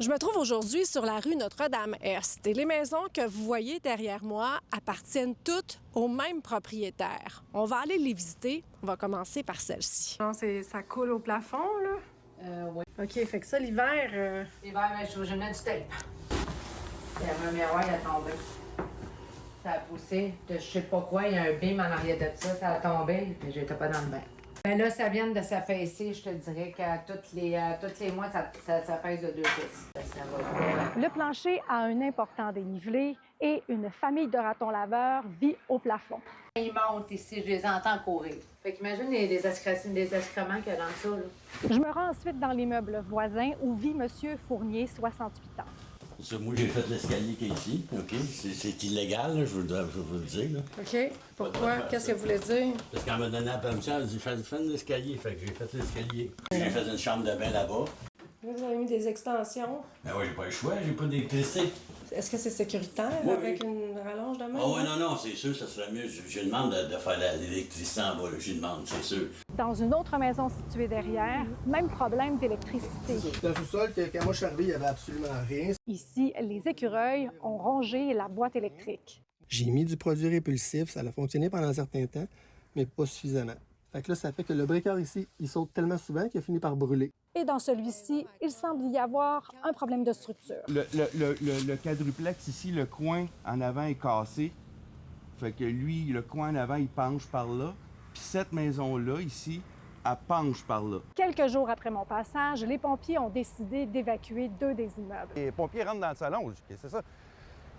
Je me trouve aujourd'hui sur la rue Notre-Dame-Est et les maisons que vous voyez derrière moi appartiennent toutes au même propriétaire. On va aller les visiter. On va commencer par celle-ci. Non, ça coule au plafond, là? Oui. OK, fait que ça, l'hiver... L'hiver, je mets du tape. Il y a un miroir qui a tombé. Ça a poussé de je sais pas quoi, il y a un bim en arrière de ça a tombé, puis j'étais pas dans le bain. Ben là, ça vient de s'affaisser, je te dirais qu'à tous les mois, ça s'affaisse de 2 pouces. Ça va. Le plancher a un important dénivelé et une famille de ratons laveurs vit au plafond. Ils montent ici, je les entends courir. Fait qu'imagine des excréments qu'il y a dans ça, là. Je me rends ensuite dans l'immeuble voisin où vit M. Fournier, 68 ans. Ça, moi, j'ai fait l'escalier qui est ici, OK? C'est illégal, là, je veux le dire, là. OK. Pourquoi? Qu'est-ce que vous voulez dire? Parce qu'elle m'a donné la permission, elle a dit fais l'escalier, fait que j'ai fait l'escalier. J'ai fait une chambre de bain là-bas. Vous avez mis des extensions. Ben oui, j'ai pas le choix, j'ai pas d'électricité. Est-ce que c'est sécuritaire Oui, avec une rallonge de main? Ah oui, non, c'est sûr, ça serait mieux. Je demande de faire l'électricité en bas, là, je demande, c'est sûr. Dans une autre maison située derrière, même problème d'électricité. C'est un sous-sol que quand moi je suis arrivé, il n'y avait absolument rien. Ici, les écureuils ont rongé la boîte électrique. J'ai mis du produit répulsif, ça a fonctionné pendant un certain temps, mais pas suffisamment. Fait que là, ça fait que le breaker ici, il saute tellement souvent qu'il a fini par brûler. Et dans celui-ci, il semble y avoir un problème de structure. Le quadruplex ici, le coin en avant est cassé. Fait que lui, le coin en avant, il penche par là. Puis cette maison-là, ici, elle penche par là. Quelques jours après mon passage, les pompiers ont décidé d'évacuer 2 des immeubles. Les pompiers rentrent dans le salon, je dis, qu'est-ce que c'est ça?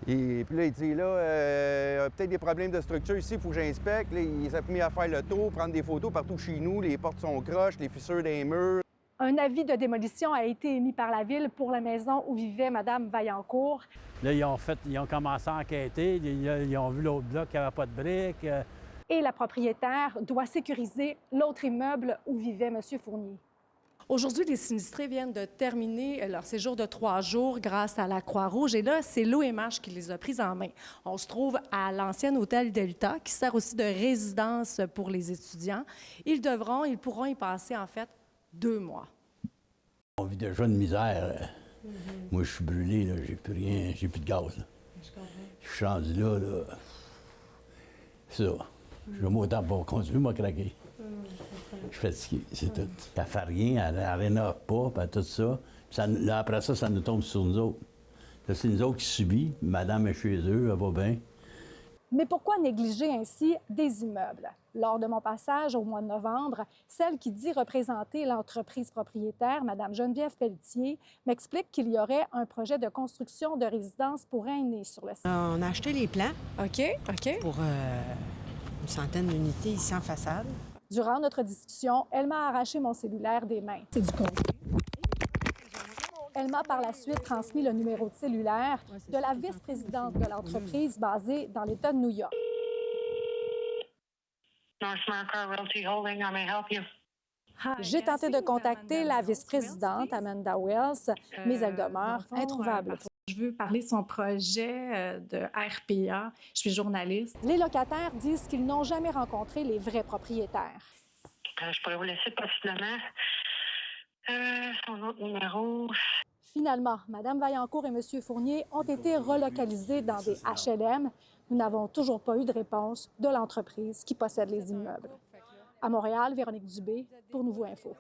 Et puis là, il dit, là, peut-être des problèmes de structure ici, il faut que j'inspecte. Là, il s'est mis à faire le tour, prendre des photos partout chez nous. Les portes sont croches, les fissures des murs. Un avis de démolition a été émis par la Ville pour la maison où vivait Mme Vaillancourt. Là, ils ont commencé à enquêter. Ils ont vu l'autre bloc qui n'avait pas de briques. Et la propriétaire doit sécuriser l'autre immeuble où vivait M. Fournier. Aujourd'hui, les sinistrés viennent de terminer leur séjour de 3 jours grâce à la Croix-Rouge. Et là, c'est l'OMH qui les a prises en main. On se trouve à l'ancien hôtel Delta, qui sert aussi de résidence pour les étudiants. Ils pourront y passer, en fait, 2 mois. On vit déjà une misère. Moi, je suis brûlé, là, j'ai plus rien, j'ai plus de gaz. Là. Je suis rendu là. Ça. Je vais autant pour continuer, moi, craquer. Je suis fatigué, c'est tout. Elle fait rien, elle rénove pas, puis tout ça. Là, après ça nous tombe sur nous autres. Là, c'est nous autres qui subissons. Madame est chez eux, elle va bien. Mais pourquoi négliger ainsi des immeubles? Lors de mon passage au mois de novembre, celle qui dit représenter l'entreprise propriétaire, Mme Geneviève Pelletier, m'explique qu'il y aurait un projet de construction de résidence pour aînés sur le site. On a acheté les plans OK. pour une centaine d'unités ici en façade. Durant notre discussion, elle m'a arraché mon cellulaire des mains. C'est du contenu. Elle m'a par la suite transmis le numéro de cellulaire de la vice-présidente de l'entreprise basée dans l'État de New York. J'ai tenté de contacter la vice-présidente, Amanda Wells, mais elle demeure introuvable. Je veux parler de son projet de RPA. Je suis journaliste. Les locataires disent qu'ils n'ont jamais rencontré les vrais propriétaires. Je pourrais vous laisser possiblement son autre numéro. Finalement, Mme Vaillancourt et M. Fournier ont été relocalisés dans des HLM. Nous n'avons toujours pas eu de réponse de l'entreprise qui possède les immeubles. À Montréal, Véronique Dubé pour Nouveau Info.